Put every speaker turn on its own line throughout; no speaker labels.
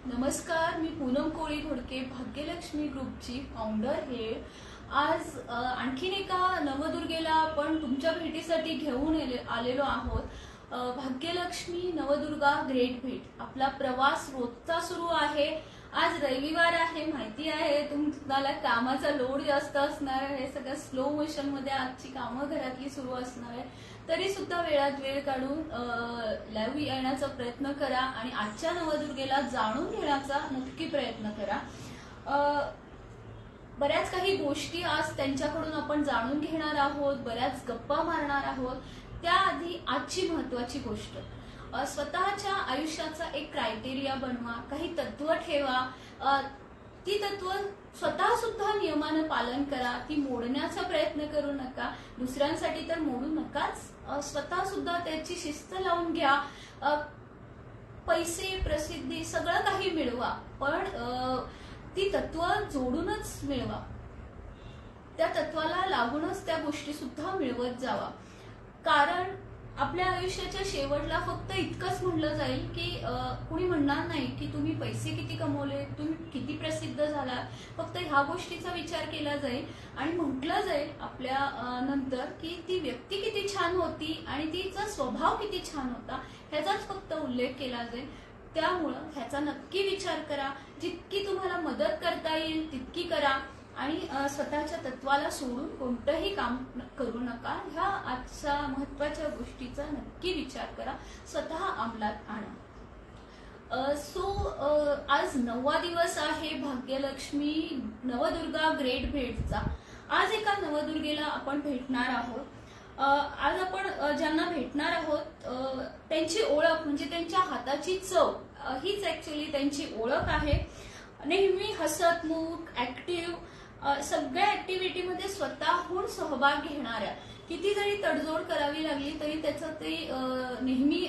नमस्कार, मी पूनम कोळी घोडके भाग्यलक्ष्मी ग्रुपची फाउंडर आहे। आज आणखीन एका नवदुर्गेला आपण तुमच्या भेटीसाठी घेऊन आलेलो आहोत। भाग्यलक्ष्मी नवदुर्गा ग्रेट भेट आपला प्रवास रोजचा सुरू आहे। आज रविवार आहे, माहिती आहे तुम्हाला कामाचा लोड जास्त असणार आहे, सगळं स्लो मोशन मध्ये आजची कामं घरातली सुरू असणार आहे, तरी सुद्धा वेळात वेळ काढून लाईव्ह येण्याचा प्रयत्न करा आणि आजच्या नवदुर्गेला जाणून घेण्याचा नक्की प्रयत्न करा। बऱ्याच काही गोष्टी आज त्यांच्याकडून आपण जाणून घेणार आहोत, बऱ्याच गप्पा मारणार आहोत। त्याआधी आजची महत्वाची गोष्ट, स्वतःच्या आयुष्याचा एक क्रायटेरिया बनवा, काही तत्व ठेवा, ती तत्व स्वतः सुद्धा नियमानं पालन करा, ती मोडण्याचा प्रयत्न करू नका, दुसऱ्यांसाठी तर मोडू नकाच, स्वतः सुद्धा त्याची शिस्त लावून घ्या। पैसे प्रसिद्धी सगळं काही मिळवा, पण ती तत्व जोडूनच मिळवा, त्या तत्वाला लागूनच त्या गोष्टी सुद्धा मिळवत जावा। कारण आपल्या आयुष्याच्या शेवटला फक्त इतकंच म्हणलं जाईल की कुणी म्हणणार नाही की तुम्ही पैसे किती कमवले, तुम्ही किती प्रसिद्ध झाला, फक्त ह्या गोष्टीचा विचार केला जाईल आणि म्हटलं जाईल आपल्या नंतर की ती व्यक्ती किती छान होती आणि तिचा स्वभाव किती छान होता, ह्याचाच फक्त उल्लेख केला जाईल। त्यामुळं ह्याचा नक्की विचार करा, जितकी तुम्हाला मदत करता येईल तितकी करा आणि स्वतःच्या तत्वाला सोडून कोणतंही काम करू नका। ह्या आजच्या महत्वाच्या गोष्टीचा नक्की विचार करा, स्वतः अंमलात आणा। आज 9वा दिवस आहे भाग्यलक्ष्मी नवदुर्गा ग्रेट भेटचा। आज एका नवदुर्गेला आपण भेटणार आहोत। आज आपण ज्यांना भेटणार आहोत त्यांची ओळख म्हणजे त्यांच्या हाताची चव हीच ऍक्च्युअली त्यांची ओळख आहे। नेहमी हसतमुख, ऍक्टिव्ह, सगळ्या ऍक्टिव्हिटीमध्ये स्वतःहून सहभाग घेणाऱ्या, किती जरी तडजोड करावी लागली तरी त्याचं ते नेहमी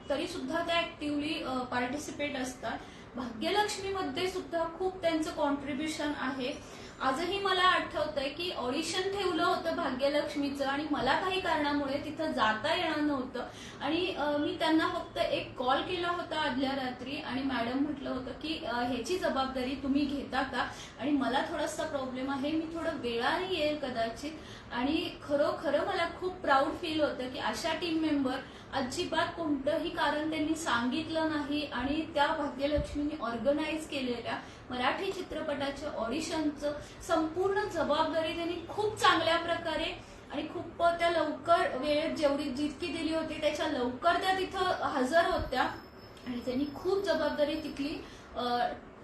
तरी सुद्धा त्या ऍक्टिव्हली पार्टिसिपेट असतात। भाग्यलक्ष्मीमध्ये सुद्धा खूप त्यांचं कॉन्ट्रीब्युशन आहे। आजही मला आठवतंय की ऑडिशन ठेवलं होतं भाग्यलक्ष्मीचं आणि मला काही कारणामुळे तिथं जाता येणार नव्हतं आणि मी त्यांना फक्त एक कॉल केला होता आदल्या रात्री आणि मॅडम म्हटलं होतं की ह्याची जबाबदारी तुम्ही घेता का, आणि मला थोडासा प्रॉब्लेम आहे, मी थोडं वेळाने येईल कदाचित। आणि खरोखर मला खूप प्राऊड फील होतं की अशा टीम मेंबर अजिबात कोणतंही कारण त्यांनी सांगितलं नाही आणि त्या भाग्यलक्ष्मीने ऑर्गनाईज केलेल्या मराठी चित्रपटाच्या ऑडिशनचं संपूर्ण जबाबदारी त्यांनी खूप चांगल्या प्रकारे आणि खूप त्या लवकर वेळेत जेवढी जितकी दिली होती त्याच्या लवकर त्या तिथं हजर होत्या आणि त्यांनी खूप जबाबदारी तिथली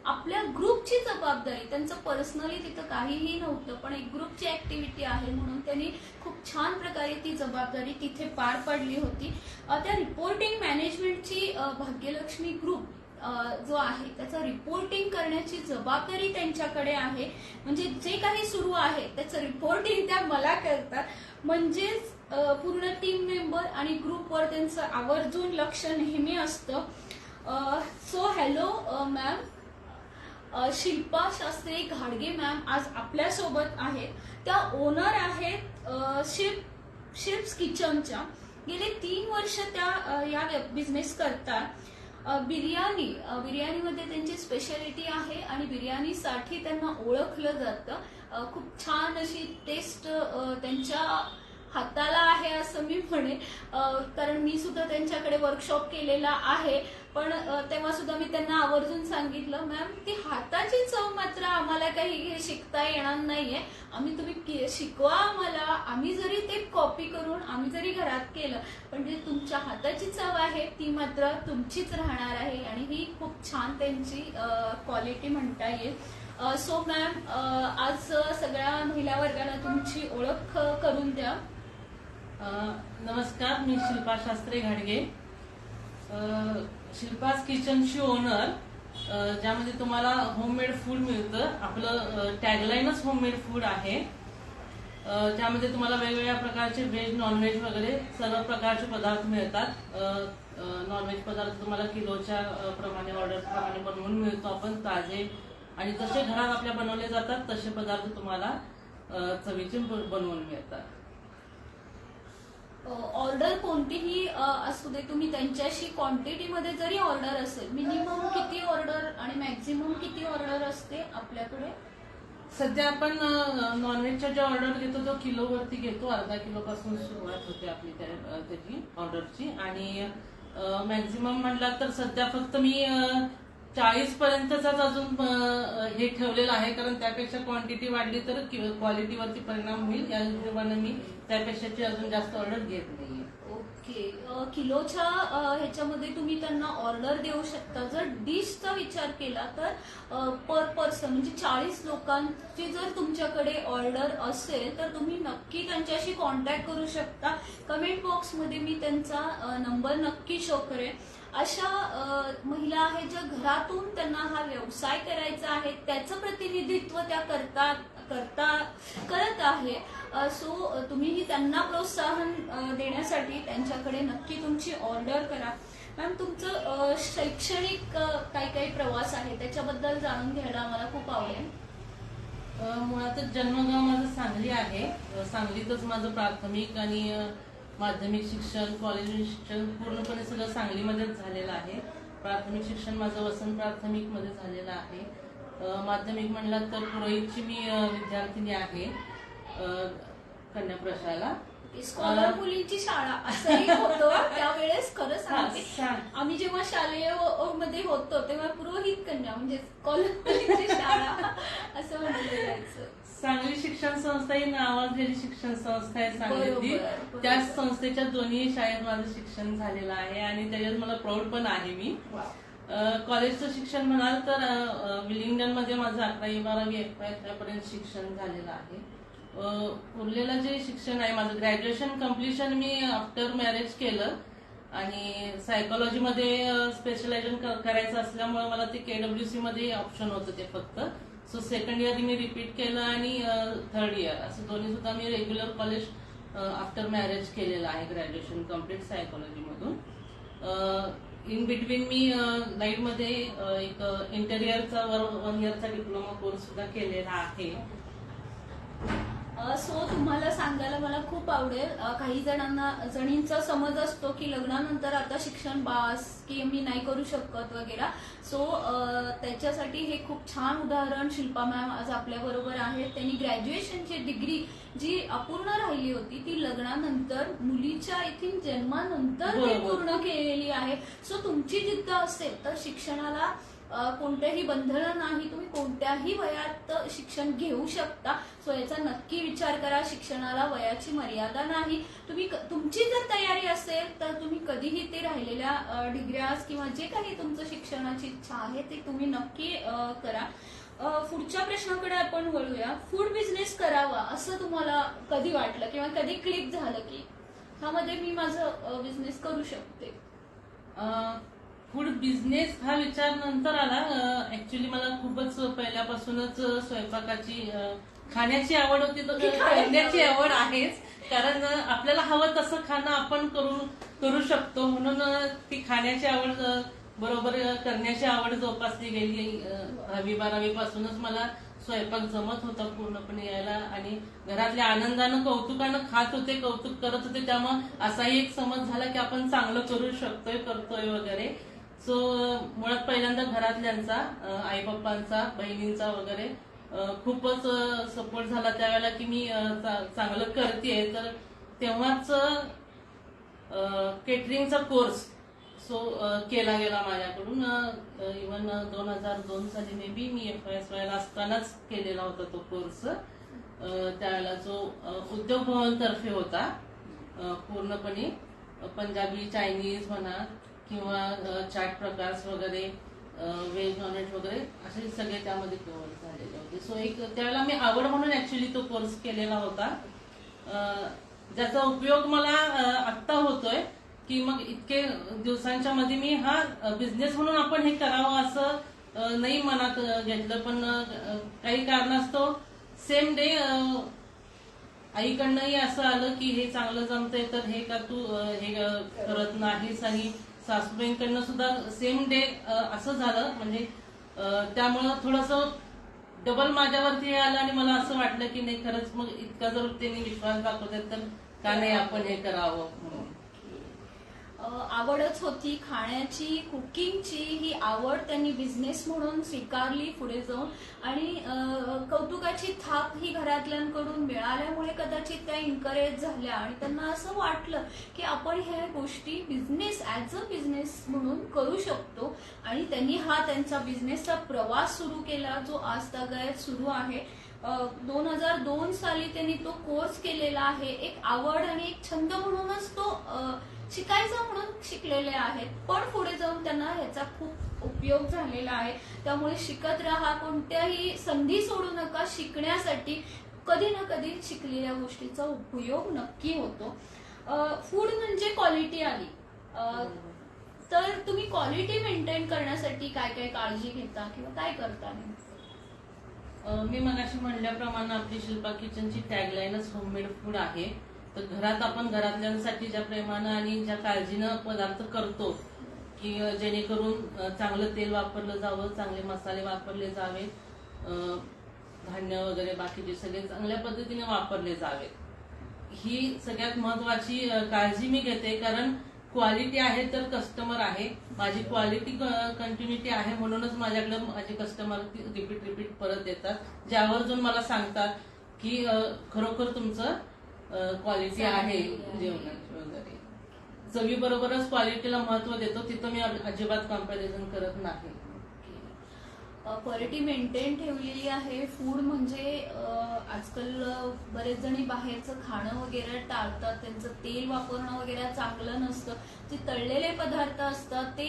आपल्या ग्रुपची जबाबदारी, त्यांचं पर्सनली तिथं काहीही नव्हतं पण एक ग्रुपची ऍक्टिव्हिटी आहे म्हणून त्यांनी खूप छान प्रकारे ती जबाबदारी तिथे पार पाडली होती। त्या रिपोर्टिंग मॅनेजमेंटची भाग्यलक्ष्मी ग्रुप जो आहे त्याचा रिपोर्टिंग करण्याची जबाबदारी त्यांच्याकडे आहे, म्हणजे जे काही सुरू आहे त्याचं रिपोर्टिंग त्या मला करतात, म्हणजेच पूर्ण टीम मेंबर आणि ग्रुपवर त्यांचं आवर्जून लक्ष नेहमी असतं। So hello ma'am, Shilpa Shastri घाडगे मॅम आज आपल्या सोबत आहेत। त्या ओनर आहेत शिप्स किचनच्या, गेले 3 वर्ष त्या या बिझनेस करतात। बिर्याणीमध्ये त्यांची स्पेशालिटी आहे आणि बिर्याणीसाठी त्यांना ओळखलं जातं। खूप छान अशी टेस्ट त्यांच्या हाताला आहे असं मी म्हणेन, कारण मी सुद्धा त्यांच्याकडे वर्कशॉप केलेला आहे, पण तेव्हा सुद्धा मी त्यांना आवर्जून सांगितलं मॅम ती हाताची चव मात्र आम्हाला काही शिकता येणार नाहीये, तुम्ही शिकवा आम्हाला, आम्ही जरी ते कॉपी करून आम्ही जरी घरात केलं पण जे तुमच्या हाताची चव आहे ती मात्र तुमचीच राहणार आहे आणि ही खूप छान त्यांची क्वालिटी म्हणता येईल। सो मॅम आज सगळ्या महिला वर्गाला तुमची ओळख करून द्या।
नमस्कार, मी शिल्पा शास्त्री घाडगे, शिल्पास किचनची ओनर, ज्यामध्ये तुम्हाला होममेड फूड मिळतं। आपलं टॅगलाईनच होममेड फूड आहे, त्यामध्ये तुम्हाला वेगवेगळ्या प्रकारचे व्हेज नॉनव्हेज वगैरे सर्व प्रकारचे पदार्थ मिळतात। नॉनव्हेज पदार्थ तुम्हाला किलोच्या प्रमाणे ऑर्डर प्रमाणे बनवून मिळतो आपण, ताजे आणि जसे घरात आपल्या बनवले जातात तसे पदार्थ तुम्हाला चवीचे बनवून मिळतात।
ऑर्डर कोणतीही असू दे, तुम्ही त्यांच्याशी क्वांटिटीमध्ये जरी ऑर्डर असेल, मिनिमम किती ऑर्डर आणि मॅक्झिमम किती ऑर्डर असते आपल्याकडे?
सध्या आपण नॉनव्हेजच्या ज्या ऑर्डर घेतो तो किलोवरती घेतो, अर्धा किलो पासून सुरुवात होते आपली त्याची ऑर्डरची. आणि मॅक्झिमम म्हटलं तर सध्या फक्त मी 40 पर्यंतचाच अजून हे ठेवलेलं आहे, कारण त्यापेक्षा क्वांटिटी वाढली तर क्वालिटीवरती परिणाम होईल या हिशोबाने मी त्यापेक्षाची अजून जास्त ऑर्डर घेत नाहीये.
ओके. किलोच्या ह्याच्यामध्ये तुम्ही त्यांना ऑर्डर देऊ शकता. जर डिशचा विचार केला तर पर पर्सन म्हणजे 40 लोकांची जर तुमच्याकडे ऑर्डर असेल तर तुम्ही नक्की त्यांच्याशी कॉन्टॅक्ट करू शकता. कमेंट बॉक्समध्ये मी त्यांचा नंबर नक्की शो करेन. अशा महिला आहेत ज्या घरातून त्यांना हा व्यवसाय करायचा आहे, त्याचं प्रतिनिधित्व त्या करत आहे. सो तुम्हीही त्यांना प्रोत्साहन देण्यासाठी त्यांच्याकडे नक्की तुमची ऑर्डर करा. मॅम, तुमचं शैक्षणिक काही प्रवास आहे त्याच्याबद्दल जाणून घ्यायला मला खूप आवडेल.
मुळातच जन्मगाव माझं सांगली आहे. सांगलीतच माझं प्राथमिक आणि माध्यमिक शिक्षण, कॉलेज शिक्षण पूर्णपणे सगळं सांगलीमध्येच झालेलं आहे. प्राथमिक शिक्षण माझं वसंत प्राथमिक मध्ये झालेलं आहे. माध्यमिक म्हणलं तर पुरोहितची मी विद्यार्थिनी आहे कन्या प्रशाला.
स्कॉलर मुलींची शाळा असंही होतं त्यावेळेस. खरं सांगते, आम्ही जेव्हा शालेय मध्ये होतो तेव्हा पुरोहित कन्या म्हणजे स्कॉलर मुलींची शाळा असं म्हटलं जायचं.
सांगली शिक्षण संस्था ही नावाजलेली शिक्षण संस्था आहे सांगलीतली. त्याच संस्थेच्या दोन्ही शाळेत माझं शिक्षण झालेलं आहे आणि त्याच्यात मला प्राऊड पण आहे. मी कॉलेजचं शिक्षण म्हणाल तर विलिंग्डन मध्ये माझं 11वी 12वी पर्यंत शिक्षण झालेलं आहे. उरलेलं जे शिक्षण आहे माझं graduation completion me after marriage केलं आणि सायकोलॉजी मध्ये स्पेशलायझेशन करायचं असल्यामुळे मला ते KWC मध्ये ऑप्शन होतं ते फक्त. सो सेकंड इयर मी रिपीट केलं आणि थर्ड इयर असं दोन्ही सुद्धा मी रेग्युलर कॉलेज आफ्टर मॅरेज केलेलं आहे ग्रॅज्युएशन कम्प्लीट सायकोलॉजी मधून. इन बिटवीन मी लाईट मध्ये एक इंटेरियरचा 1 इयरचा डिप्लोमा कोर्स सुद्धा केलेला आहे.
सो तुम्हाला सांगायला मला खूप आवडेल, काही जणींचा समज असतो की लग्नानंतर आता शिक्षण बास की मी नाही करू शकत वगैरे. सो त्याच्यासाठी हे खूप छान उदाहरण शिल्पा मॅम आज आपल्या बरोबर आहेत. त्यांनी ग्रॅज्युएशनची डिग्री जी अपूर्ण राहिली होती ती लग्नानंतर मुलीच्या आय थिंक जन्मानंतर ती पूर्ण केलेली आहे. सो तुमची जिद्द असेल तर शिक्षणाला कोणतेही बंधनं नाही, तुम्ही कोणत्याही वयात शिक्षण घेऊ शकता. सो याचा नक्की विचार करा. शिक्षणाला वयाची मर्यादा नाही. तुमची जर तयारी असेल तर तुम्ही कधीही ते राहिलेल्या डिग्र्याज किंवा जे काही तुमचं शिक्षणाची इच्छा आहे ते तुम्ही नक्की करा. पुढच्या प्रश्नाकडे आपण वळूया. फूड बिझनेस करावा असं तुम्हाला कधी वाटलं किंवा कधी क्लिक झालं की ह्यामध्ये मी माझं बिझनेस करू शकते?
फूड बिझनेस हा विचार नंतर आला. ऍक्च्युली मला खूपच पहिल्यापासूनच स्वयंपाकाची खाण्याची आवड होती, तर करण्याची आवड आहेच. कारण आपल्याला हवं तसं खाणं आपण करू शकतो म्हणून ती खाण्याची आवड बरोबर करण्याची आवड जोपासली गेली. 10वी 12वी पासूनच मला स्वयंपाक जमत होता पूर्णपणे यायला आणि घरातल्या आनंदानं कौतुकानं खात होते, कौतुक करत होते. त्यामुळे असाही एक समज झाला की आपण चांगलं करू शकतोय, करतोय वगैरे. सो मुळात पहिल्यांदा घरातल्यांचा, आई बाप्पांचा, बहिणींचा वगैरे खूपच सपोर्ट झाला त्यावेळेला की मी चांगलं करतेय. तर तेव्हाच केटरिंगचा कोर्स केला गेला माझ्याकडून. इव्हन 2002 साली मे बी मी FYSY ला असतानाच केलेला होता तो कोर्स. त्यावेळेला जो उद्योग भवन तर्फे होता पूर्णपणे पंजाबी, चायनीज म्हणा किंवा चाट प्रकार्स वगैरे, व्हेज नॉनव्हेज वगैरे असे सगळे त्यामध्ये कव्हर झालेले होते. सो एक त्यावेळेला मी आवड म्हणून ऍक्च्युली तो कोर्स केलेला होता, ज्याचा उपयोग मला आत्ता होतोय की मग इतके दिवसांच्या मध्ये मी हा बिझनेस म्हणून आपण हे करावं असं नाही मनात घेतलं. पण काही कारणास्तव सेम डे आईकडनंही असं आलं की हे चांगलं जमतंय तर हे का तू हे करत नाहीस, आणि सासूबाईंकडनं सुद्धा सेम डे असं झालं. म्हणजे त्यामुळं थोडंसं डबल माझ्यावरती आलं आणि मला असं वाटलं की नाही खरंच मग इतका जर त्यांनी विश्वास दाखवतात तर का नाही आपण हे करावं म्हणून.
आवडच होती खाण्याची, कुकिंगची. ही आवड त्यांनी बिझनेस म्हणून स्वीकारली पुढे जाऊन, आणि कौतुकाची थाप ही घरातल्यांकडून मिळाल्यामुळे कदाचित त्या इन्करेज झाल्या आणि त्यांना असं वाटलं की आपण ह्या गोष्टी बिझनेस ऍज अ बिझनेस म्हणून करू शकतो. आणि त्यांनी हा त्यांचा बिझनेसचा प्रवास सुरू केला, जो आज तागायत सुरू आहे. 2002 साली त्यांनी तो कोर्स केलेला आहे. एक आवड आणि एक छंद म्हणूनच तो शिकायचा म्हणून शिकलेले आहेत, पण पुढे जाऊन त्यांना ह्याचा खूप उपयोग झालेला आहे. त्यामुळे शिकत राहा, कोणत्याही संधी सोडू नका शिकण्यासाठी. कधी ना कधी शिकलेल्या गोष्टीचा उपयोग नक्की होतो. फूड म्हणजे क्वालिटी आली, तर तुम्ही क्वालिटी मेंटेन करण्यासाठी काय काय काळजी घेता किंवा काय करता?
मी मगाशी म्हणल्याप्रमाणे आपली शिल्पा किचनची टॅगलाईनच होममेड फूड आहे. तर घरात आपण घरातल्यांसाठी ज्या प्रेमानं आणि ज्या काळजीनं पदार्थ करतो, की जेणेकरून चांगलं तेल वापरलं जावं, चांगले मसाले वापरले जावे, धान्य वगैरे बाकीचे सगळे चांगल्या पद्धतीने वापरले जावे, ही सगळ्यात महत्वाची काळजी मी घेते. कारण क्वालिटी आहे तर कस्टमर आहे. माझी क्वालिटी कंटिन्युटी आहे, म्हणूनच माझ्याकडे माझे कस्टमर रिपीट परत येतात, ज्यावर जाऊन मला सांगतात की खरोखर तुमचं क्वालिटी आहे जेवणाची वगैरे. चवीबरोबरच क्वालिटीला महत्व देतो, तिथं मी अजिबात कम्पॅरिझन करत नाही.
क्वालिटी मेंटेन ठेवलेली आहे. फूड म्हणजे आजकाल बरेच जणी बाहेरचं खाणं वगैरे टाळतात, त्यांचं तेल वापरणं वगैरे चांगलं नसतं. जे तळलेले पदार्थ असतात ते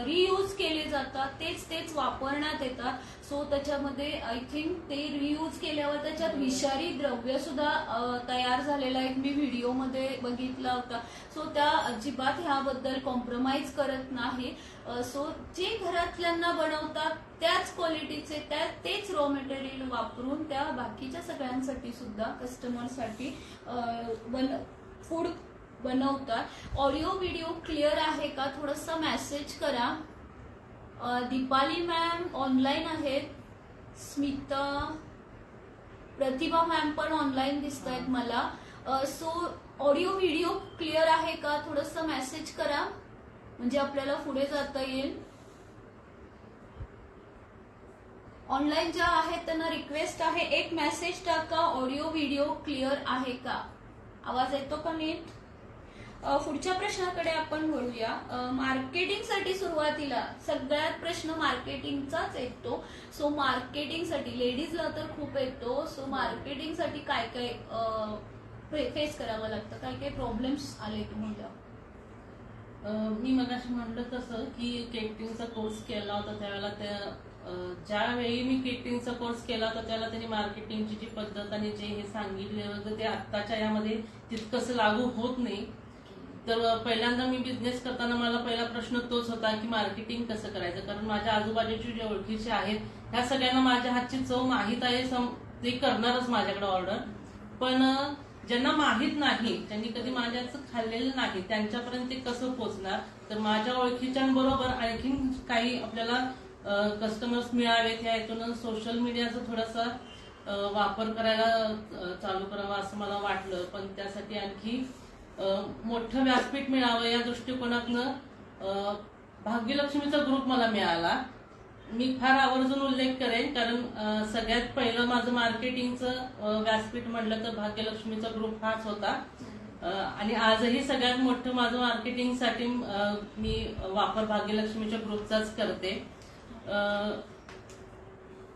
रियूज केले जातात, तेच वापरण्यात येतात. सो त्याच्यामध्ये आय थिंक ते रियूज केल्यावर त्याच्यात विषारी द्रव्य सुद्धा तयार झालेला एक मी व्हिडिओमध्ये बघितला होता. सो त्या अजिबात ह्याबद्दल कॉम्प्रोमाइज करत नाही. सो जे घरातल्यांना बनवतात त्याच क्वालिटीचे तेच रॉ मटेरियल वापरून त्या बाकीच्या सगळ्यांसाठी सुद्धा कस्टमरसाठी फूड बनवतात. ऑडिओ व्हिडिओ क्लिअर आहे का? थोडंसं मेसेज करा. दीपाली मॅम ऑनलाईन आहेत, स्मिता, प्रतिभा मॅम पण ऑनलाईन दिसत आहेत मला. सो ऑडिओ व्हिडिओ क्लिअर आहे का? थोडंसं मेसेज करा म्हणजे आपल्याला पुढे जाता येईल. ऑनलाईन ज्या आहेत त्यांना रिक्वेस्ट आहे, एक मेसेज टाका, ऑडिओ व्हिडिओ क्लिअर आहे का? आवाज येतो का नीट? पुढच्या प्रश्नाकडे आपण वळूया. मार्केटिंगसाठी सुरुवातीला सगळ्यात प्रश्न मार्केटिंगचाच येतो. सो मार्केटिंगसाठी लेडीजला तर खूप येतो. सो मार्केटिंगसाठी काय काय फेस करावं लागतं, काय काय प्रॉब्लेम्स आले तुम्हाला?
मी मगाशी म्हणलं तसं की केटरिंगचा कोर्स केला होता त्यावेळेला ज्यावेळी मी केटरिंगचा कोर्स केला होता त्याला त्यांनी मार्केटिंगची जी पद्धत आणि जे हे सांगितले होतं ते आत्ताच्या यामध्ये तितकंसं लागू होत नाही. तर पहिल्यांदा मी बिझनेस करताना मला पहिला प्रश्न तोच होता की मार्केटिंग कसं करायचं. कारण माझ्या आजूबाजूचे जे ओळखीचे आहेत ह्या सगळ्यांना माझ्या हातची चव माहीत आहे, ते करणारच माझ्याकडे ऑर्डर. पण ज्यांना माहीत नाही, ज्यांनी कधी माझ्याचं खाल्लेलं नाही, त्यांच्यापर्यंत ते कसं पोहोचणार? तर माझ्या ओळखीच्यांबरोबर आणखीन काही आपल्याला कस्टमर्स मिळावेत या हेतून सोशल मीडियाचा थोडासा वापर करायला चालू करावा असं मला वाटलं. पण त्यासाठी आणखी मोठं व्यासपीठ मिळावं या दृष्टिकोनातनं भाग्यलक्ष्मीचा ग्रुप मला मिळाला. मी फार आवर्जून उल्लेख करेन, कारण सगळ्यात पहिलं माझं मार्केटिंगचं व्यासपीठ म्हणलं तर भाग्यलक्ष्मीचा ग्रुप हाच होता. आणि आजही सगळ्यात मोठं माझं मार्केटिंगसाठी मी वापर भाग्यलक्ष्मीच्या ग्रुपचाच करते.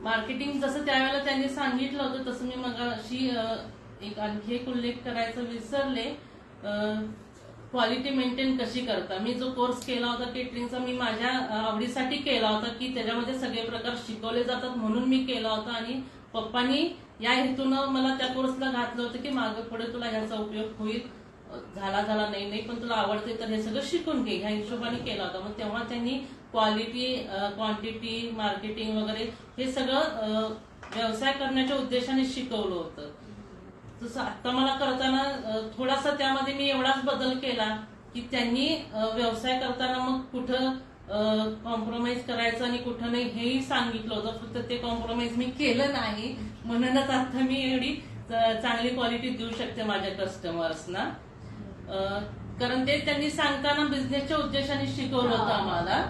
मार्केटिंग जसं त्यावेळेला त्यांनी सांगितलं होतं तसं मी मगाशी आणखी एक उल्लेख करायचं विसरले. क्वालिटी मेंटेन कशी करता? मी जो कोर्स केला होता केटरिंगचा मी माझ्या आवडीसाठी केला होता की त्याच्यामध्ये सगळे प्रकार शिकवले जातात म्हणून मी केला होता. आणि पप्पांनी या हेतूनं मला त्या कोर्सला घातलं होतं की मागे पुढे तुला ह्याचा उपयोग होईल, झाला नाही पण तुला आवडते तर हे सगळं शिकून घे, ह्या हिशोबाने केला होता. मग तेव्हा त्यांनी क्वालिटी, क्वांटिटी, मार्केटिंग वगैरे हे सगळं व्यवसाय करण्याच्या उद्देशाने शिकवलं होतं. तसं आता मला करताना थोडासा त्यामध्ये मी एवढाच बदल केला की त्यांनी व्यवसाय करताना मग कुठं कॉम्प्रोमाइज करायचं आणि कुठं नाही हेही सांगितलं होतं. फक्त ते कॉम्प्रोमाइज मी केलं नाही, म्हणूनच आता मी एवढी चांगली क्वालिटी देऊ शकते माझ्या कस्टमर्सना. कारण ते त्यांनी सांगताना बिझनेसच्या उद्देशाने शिकवलं होतं आम्हाला,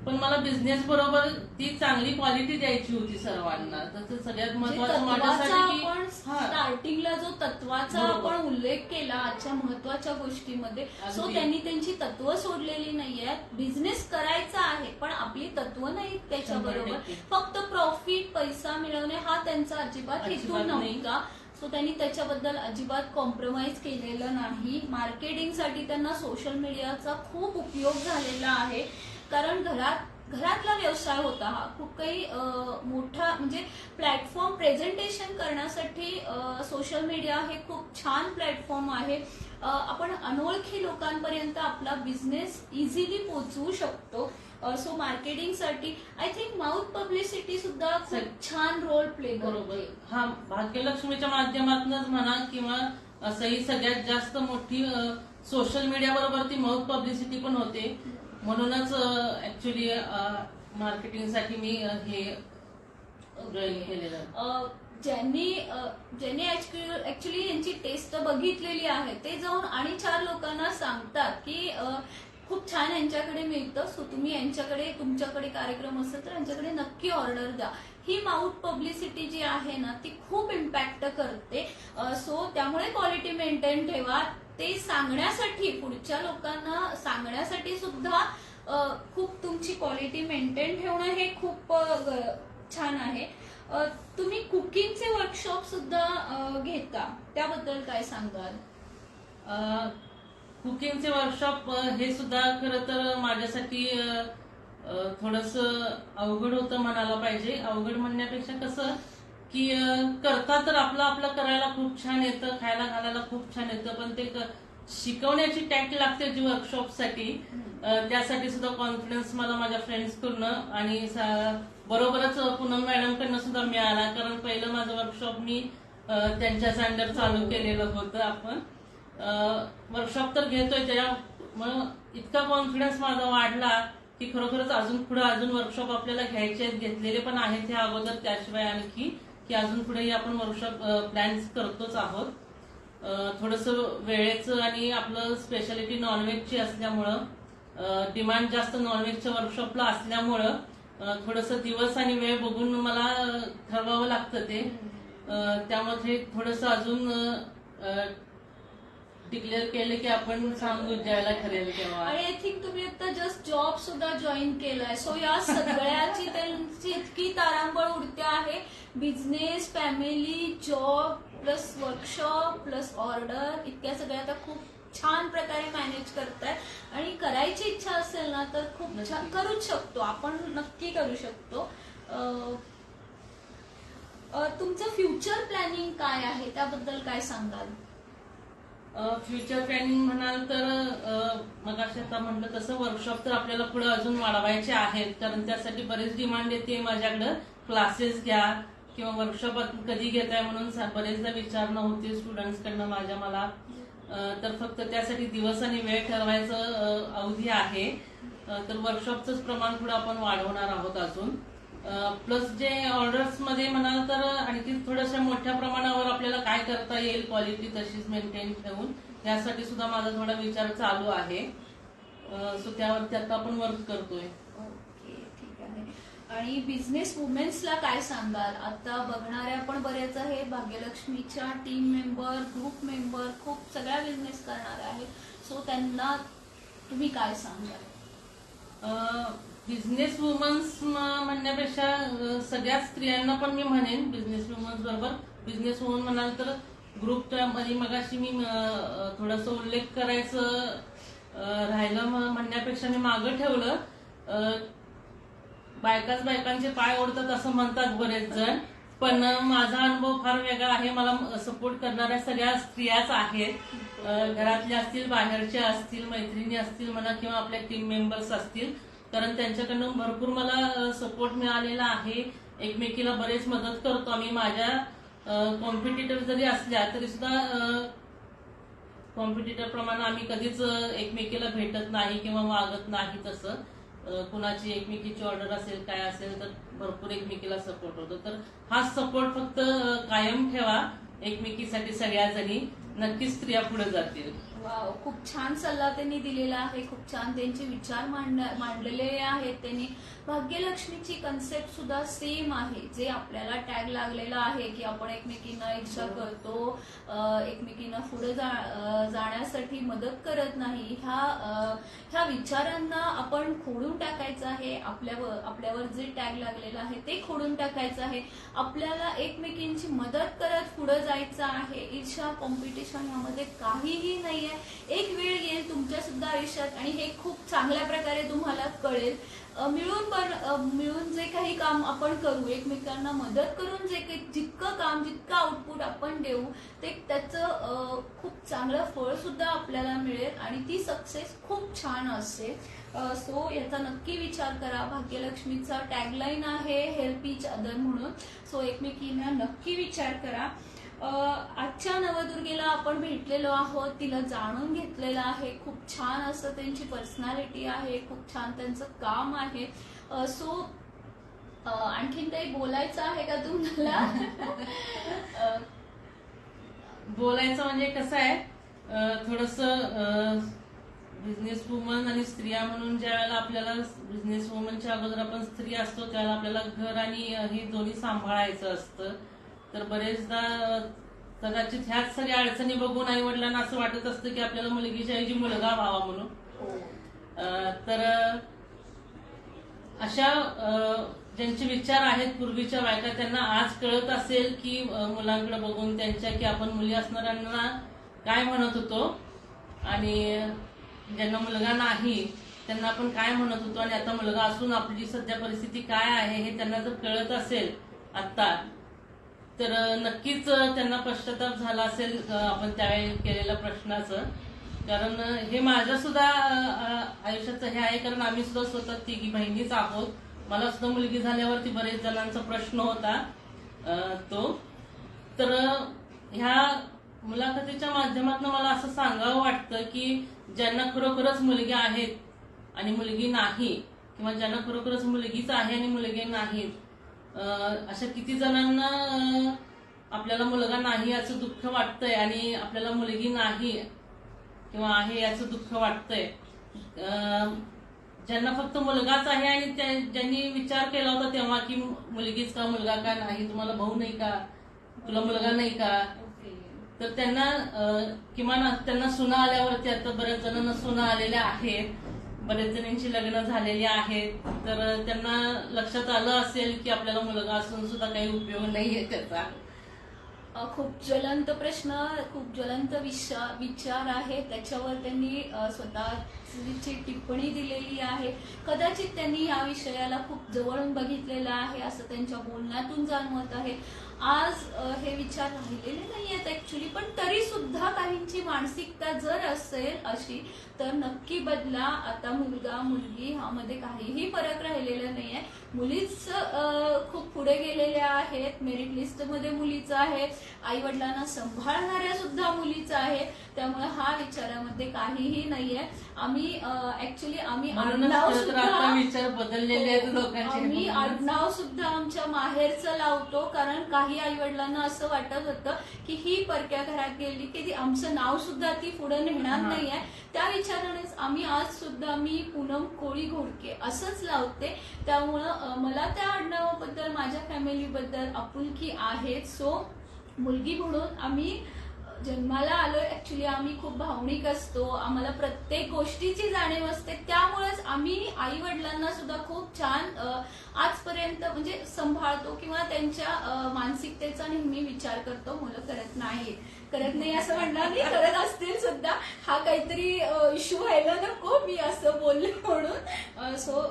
पण मला बिझनेस बरोबर ती चांगली क्वालिटी द्यायची होती सर्वांना. तर सगळ्यात महत्वाचं माझ्यासाठी
आपण स्टार्टिंगला जो तत्वाचा आपण उल्लेख केला आजच्या महत्वाच्या गोष्टीमध्ये, सो त्यांनी त्यांची तत्व सोडलेली नाहीये. बिझनेस करायचा आहे पण आपली तत्व नाही त्याच्याबरोबर. फक्त प्रॉफिट पैसा मिळवणे हा त्यांचा अजिबात हेतू नव्हता. सो त्यांनी त्याच्याबद्दल अजिबात कॉम्प्रोमाइज केलेलं नाही. मार्केटिंगसाठी त्यांना सोशल मीडियाचा खूप उपयोग झालेला आहे. कारण घरातला व्यवसाय होता हा. खूप काही मोठा म्हणजे प्लॅटफॉर्म प्रेझेंटेशन करण्यासाठी सोशल मीडिया हे खूप छान प्लॅटफॉर्म आहे. आपण अनोळखी लोकांपर्यंत आपला बिझनेस इझिली पोहोचवू शकतो. सो मार्केटिंगसाठी आय थिंक माउथ पब्लिसिटी सुद्धा खूप छान रोल प्ले
बरोबर. हा भाग्यलक्ष्मीच्या माध्यमातूनच म्हणा किंवा असंही सगळ्यात जास्त मोठी सोशल मीडिया बरोबर ती माउथ पब्लिसिटी पण होते. म्हणूनच ऍक्च्युली मार्केटिंगसाठी मी हे जॉईन केलेलं.
ज्यांनी ऍक्च्युली यांची टेस्ट बघितलेली आहे ते जाऊन आणि 4 लोकांना सांगतात की खूप छान यांच्याकडे मिळतं. सो तुम्ही यांच्याकडे तुमच्याकडे कार्यक्रम असेल तर यांच्याकडे नक्की ऑर्डर द्या. ही माउथ पब्लिसिटी जी आहे ना ती खूप इम्पॅक्ट करते. सो त्यामुळे क्वालिटी मेंटेन ठेवा. ते सांगण्यासाठी पुढच्या लोकांना सांगण्यासाठी सुद्धा खूप तुमची क्वालिटी मेंटेन ठेवणं हे खूप छान आहे. तुम्ही कुकिंगचे वर्कशॉप सुद्धा घेता, त्याबद्दल काय सांगाल?
कुकिंगचे वर्कशॉप हे सुद्धा खरं तर माझ्यासाठी थोडस अवघड होतं म्हणायला पाहिजे. अवघड म्हणण्यापेक्षा कसं की करता तर आपलं करायला खूप छान येतं, खायला घालायला खूप छान येतं, पण ते शिकवण्याची टॅक्ट लागते जी वर्कशॉपसाठी. त्यासाठी सुद्धा कॉन्फिडन्स मला माझ्या फ्रेंड्सकडून आणि बरोबरच पूनम मॅडमकडनं सुद्धा मिळाला. कारण पहिलं माझं वर्कशॉप मी त्यांच्याच अंडर चालू केलेलं होतं. आपण वर्कशॉप तर घेतोय त्यामुळे इतका कॉन्फिडन्स माझा वाढला की खरोखरच अजून वर्कशॉप आपल्याला घ्यायचे आहेत. घेतलेले पण आहेत हे अगोदर, त्याशिवाय आणखी की अजून पुढेही आपण वर्कशॉप प्लॅन करतोच आहोत. थोडस वेळेचं आणि आपलं स्पेशालिटी नॉनव्हेजची असल्यामुळं डिमांड जास्त नॉनव्हेजच्या वर्कशॉपला असल्यामुळं थोडस दिवस आणि वेळ बघून मला ठरवावं लागतं ते. त्यामुळे थोडस अजून डिक्लेअर केलं की आपण सांगू ज्याला ठरेल तेव्हा.
आणि आय थिंक तुम्ही आता जस्ट जॉब सुद्धा जॉईन केलाय. सो या सगळ्याची त्यांची इतकी तारांबळ उडते आहे. Business, family, job plus workshop plus order इतक्या सगळ्या आता खूप छान प्रकारे मॅनेज करताय. आणि करायची इच्छा असेल ना तर खूप छान करूच शकतो आपण, नक्की करू शकतो. तुमचं फ्युचर प्लॅनिंग काय आहे त्याबद्दल काय सांगाल?
फ्युचर प्लॅनिंग म्हणाल तर मग आता म्हटलं तसं वर्कशॉप तर आपल्याला पुढे अजून वाढवायचे आहेत. कारण त्यासाठी बरेच डिमांड येते माझ्याकडं. क्लासेस घ्या किंवा वर्कशॉप कधी घेताय म्हणून बरेचदा विचारणं होते स्टुडंट्सकडनं मला. तर फक्त त्यासाठी दिवस आणि वेळ ठरवायचं अवधी आहे. तर वर्कशॉपचं प्रमाण पुढे आपण वाढवणार आहोत अजून. प्लस जे ऑर्डर्स मध्ये म्हणाल तर आणखी थोड्याशा मोठ्या प्रमाणावर आपल्याला काय करता येईल क्वालिटी तशीच मेंटेन ठेवून, यासाठी सुद्धा माझा थोडा विचार चालू आहे. सो त्यावरती आता आपण वर्क करतोय.
ओके, ठीक आहे. आणि बिझनेस वुमेन्सला काय सांगाल? आता बघणाऱ्या पण बरेच आहेत. भाग्यलक्ष्मीच्या टीम मेंबर, ग्रुप मेंबर खूप सगळ्या बिझनेस करणाऱ्या आहेत. सो त्यांना तुम्ही काय सांगाल?
बिझनेस वुमन्स म्हणण्यापेक्षा सगळ्याच स्त्रियांना पण मी म्हणेन बिझनेस वुमन्स बरोबर. बिझनेस वुमन म्हणाल तर ग्रुपच्या मध्ये मगाशी मी थोडासा उल्लेख करायचं राहिलं म्हणण्यापेक्षा मी मागं ठेवलं. बायकांचे पाय ओढतात असं म्हणतात बरेच जण, पण माझा अनुभव फार वेगळा आहे. मला सपोर्ट करणाऱ्या सगळ्या स्त्रियाच आहेत. घरातल्या असतील, बाहेरच्या असतील, मैत्रिणी असतील म्हणा किंवा आपल्या टीम मेंबर्स असतील. कारण त्यांच्याकडून भरपूर मला सपोर्ट मिळालेला आहे. एकमेकीला बरेच मदत करतो आम्ही. माझ्या कॉम्पिटिटर जरी असल्या तरी सुद्धा कॉम्पिटिटर प्रमाणे आम्ही कधीच एकमेकीला भेटत नाही किंवा मागत नाही. तसं कुणाची एकमेकीची ऑर्डर असेल काय असेल तर भरपूर एकमेकीला सपोर्ट होतो. तर हा सपोर्ट फक्त कायम ठेवा. एकमेकीसाठी सगळ्या जणी नक्कीच स्त्रिया पुढे जातील.
वाव, खूप छान सल्ला त्यांनी दिलेला आहे. खूप छान त्यांचे विचार मांडलेले आहेत त्यांनी. भाग्यलक्ष्मीची कन्सेप्ट सुद्धा सेम आहे. जे आपल्याला टॅग लागलेला आहे की आपण एकमेकींना इच्छा करतो, एकमेकींना पुढे जाण्यासाठी मदत करत नाही, ह्या विचारांना आपण खोडून टाकायचं आहे. आपल्यावर जे टॅग लागलेलं आहे ते खोडून टाकायचं आहे. आपल्याला एकमेकींची मदत करत पुढे जायचं आहे. ईर्ष्या, कॉम्पिटिशन यामध्ये काहीही नाहीये. एक वेळ येईल तुमच्या सुद्धा आयुष्यात आणि हे खूप चांगल्या प्रकारे तुम्हाला कळेल. मिळून जे काही काम आपण करू, एकमेकांना मदत करून जितकं काम, जितकं आउटपुट आपण देऊ ते त्याचं खूप चांगलं फळ सुद्धा आपल्याला मिळेल आणि ती सक्सेस खूप छान असते. सो याचा नक्की विचार करा. भाग्यलक्ष्मीचा टॅगलाईन आहे हेल्प ईच अदर म्हणून. सो एकमेकींना नक्की विचार करा. आजच्या नवदुर्गेला आपण भेटलेलो आहोत, तिला जाणून घेतलेलं आहे. खूप छान असं त्यांची पर्सनॅलिटी आहे, खूप छान त्यांचं काम आहे. सो आणखीन काही बोलायचं आहे का तुम्हाला?
बोलायचं म्हणजे कसं आहे, थोडंसं बिझनेस वुमन आणि स्त्रिया म्हणून ज्या वेळेला आपल्याला बिझनेस वुमनच्या अगोदर आपण स्त्री असतो त्यावेळेला आपल्याला घर आणि हे दोन्ही सांभाळायचं असतं. तर बरेचदा कदाचित ह्याच सगळ्या अडचणी बघून आई वडिलांना असं वाटत असतं की आपल्याला मुलगीच्या ऐवजी मुलगा व्हावा म्हणून. तर अशा ज्यांचे विचार आहेत पूर्वीच्या बायका, त्यांना आज कळत असेल की मुलांकडे बघून त्यांच्या की आपण मुली असणाऱ्यांना काय म्हणत होतो आणि ज्यांना मुलगा नाही त्यांना आपण काय म्हणत होतो आणि आता मुलगा असून आपली सध्या परिस्थिती काय आहे हे त्यांना जर कळत असेल आता, तर नक्कीच त्यांना पश्चाताप झाला असेल आपण त्यावेळी केलेल्या प्रश्नाचं. कारण हे माझ्या सुद्धा आयुष्याचं हे आहे, कारण आम्ही सुद्धा स्वतः तिघी बहिणीच आहोत. मला सुद्धा मुलगी झाल्यावरती बरेच जणांचा प्रश्न होता तो. तर ह्या मुलाखतीच्या माध्यमातून मला असं सांगावं वाटतं की ज्यांना खरोखरच मुलगी आहेत आणि मुलगी नाही, किंवा ज्यांना खरोखरच मुलगीच आहे आणि मुलगी नाहीत, अशा किती जणांना आपल्याला मुलगा नाही याचं दुःख वाटतंय आणि आपल्याला मुलगी नाही किंवा आहे याचं दुःख वाटतंय. ज्यांना फक्त मुलगाच आहे आणि ज्यांनी विचार केला होता तेव्हा की मुलगीच का, मुलगा का नाही, तुम्हाला भाऊ नाही का, तुला मुलगा नाही का, तर त्यांना किमान त्यांना सुना आल्यावरती, आता बऱ्याच जणांना सुना आलेल्या आहेत, बरेच जणांची लग्न झालेली आहेत, तर त्यांना लक्षात आलं असेल की आपल्याला मुलगा असून सुद्धा काही उपयोग नाहीये त्याचा.
खूप ज्वलंत प्रश्न, खूप ज्वलंत विचार आहे. त्याच्यावर त्यांनी स्वतःची टिप्पणी दिलेली आहे. कदाचित त्यांनी या विषयाला खूप जवळून बघितलेलं आहे असं त्यांच्या बोलण्यातून जाणवत आहे. आज हे विचार राहिलेले नाही आहेत ऍक्च्युली, पण तरी सुद्धा काहींची मानसिकता जर असेल अशी तर नक्की बदला. आता मुलगा मुलगी ह्यामध्ये काहीही फरक राहिलेला नाहीये. मुलीच खूप पुढे गेलेल्या आहेत. मेरिट लिस्ट मध्ये मुलीच आहे, आई वडिलांना सांभाळणाऱ्या सुद्धा मुलीच आहे. त्यामुळे हा विचारामध्ये काहीही नाहीये. आम्ही आडनाव सुद्धा आमच्या माहेरचं लावतो, कारण काही आई वडिलांना असं वाटत होतं की ही परक्या घरात गेली की ती आमचं नाव सुद्धा ती पुढे नेणार नाहीये. त्या विचारानेच आम्ही आज सुद्धा मी पूनम कोळी घोडके असंच लावते. त्यामुळं मला त्या आडनावाबद्दल, माझ्या फॅमिलीबद्दल आपुलकी आहे. सो मुलगी म्हणून आम्ही जन्माला आलोय. ऍक्च्युली आम्ही खूप भावनिक असतो, आम्हाला प्रत्येक गोष्टीची जाणीव असते. त्यामुळेच आम्ही आई वडिलांना सुद्धा खूप छान आजपर्यंत म्हणजे सांभाळतो किंवा त्यांच्या मानसिकतेचा नेहमी विचार करतो. मुलं करत नाही असं म्हणणार नाही, करत असतील सुद्धा. हा काहीतरी इश्यू व्हायला नको मी असं बोलले म्हणून. सो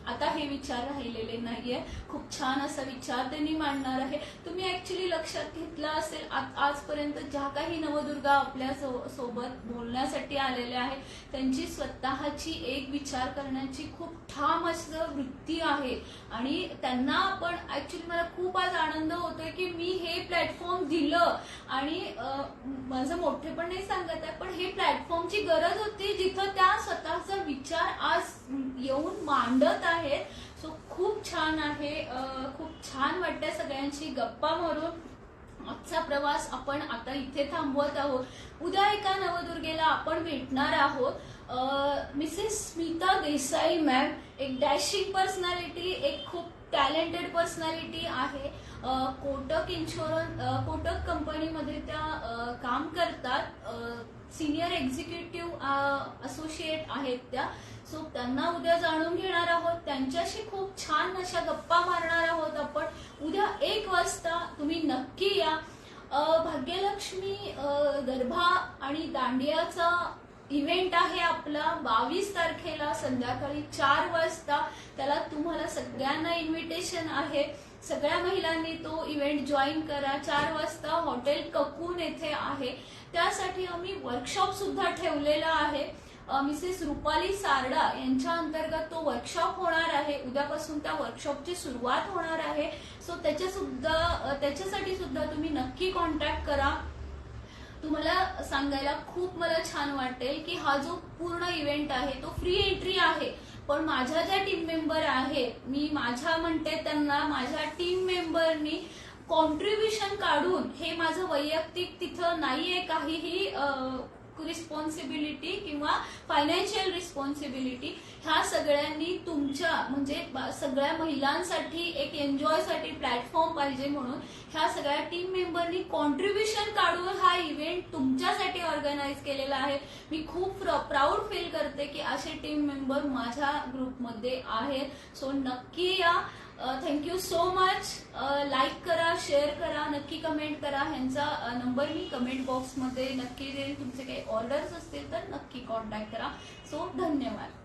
आता हे विचार राहिलेले नाहीये. खूप छान असा विचार त्यांनी मांडणार आहे. तुम्ही ऍक्च्युली लक्षात घेतलं असेल आजपर्यंत ज्या काही नवदुर्गा आपल्या सोबत बोलण्यासाठी आलेल्या आहेत त्यांची स्वतःची एक विचार करण्याची खूप ठाम असं वृत्ती आहे आणि त्यांना आपण ऍक्च्युली मला खूप आज आनंद होतोय की मी हे प्लॅटफॉर्म दिलं आणि माझं मोठेपण नाही सांगत आहे, पण हे प्लॅटफॉर्मची गरज होती जिथं त्या स्वतःचा विचार आज येऊन मांडत आहेत. सो खूप छान आहे. खूप छान वाटतंय सगळ्यांची गप्पा मारून. आजचा प्रवास आपण आता इथे थांबवत आहोत. उद्या एका नवदुर्गेला आपण भेटणार आहोत. मिसेस स्मिता देसाई मॅम एक डॅशिंग पर्सनॅलिटी, एक खूप टॅलेंटेड पर्सनॅलिटी आहे. कोटक कंपनीमध्ये त्या काम करतात. सिनियर एक्झिक्युटिव्ह असोसिएट आहेत त्या. सो त्यांना उद्या जाणून घेणार आहोत. त्यांच्याशी खूप छान अशा गप्पा मारणार आहोत आपण. उद्या 1 वाजता तुम्ही नक्की या. भाग्यलक्ष्मी गरबा आणि दांडियाचा इव्हेंट आहे आपला 22 तारखेला संध्याकाळी 4 वाजता. त्याला तुम्हाला सगळ्यांना इन्व्हिटेशन आहे. सगळ्या महिलांनी तो इव्हेंट जॉईन करा. 4 वाजता हॉटेल ककून येथे आहे. त्यासाठी आम्ही वर्कशॉप सुद्धा ठेवलेला आहे. मिसेस रुपाली सारडा यांच्या अंतर्गत तो वर्कशॉप होणार आहे. उद्यापासून त्या वर्कशॉपची सुरुवात होणार आहे. सो त्याच्यासाठी सुद्धा तुम्ही नक्की कॉन्टॅक्ट करा. तुम्हाला सांगायला खूप मला छान वाटेल की हा जो पूर्ण इव्हेंट आहे तो फ्री एंट्री आहे. पण माझ्या ज्या टीम मेंबर आहेत, मी माझ्या म्हणते त्यांना, माझ्या टीम मेंबरनी कॉन्ट्रीब्युशन काढून, हे माझं वैयक्तिक तिथं नाहीये काहीही रिस्पॉन्सिबिलिटी किंवा फायनान्शियल रिस्पॉन्सिबिलिटी, ह्या सगळ्यांनी तुमच्या म्हणजे सगळ्या महिलांसाठी एक एन्जॉयसाठी प्लॅटफॉर्म पाहिजे म्हणून ह्या सगळ्या टीम मेंबरनी कॉन्ट्रीब्युशन काढून हा इव्हेंट तुमच्यासाठी ऑर्गनाईज केलेला आहे. मी खूप प्राऊड फील करते की असे टीम मेंबर माझ्या ग्रुपमध्ये आहेत. सो नक्की या. Thank you so much. लाईक करा, शेअर करा, नक्की कमेंट करा. ह्यांचा नंबर मी कमेंट बॉक्समध्ये नक्की देईल. तुमचे काही ऑर्डर्स असतील तर नक्की कॉन्टॅक्ट करा. सो धन्यवाद.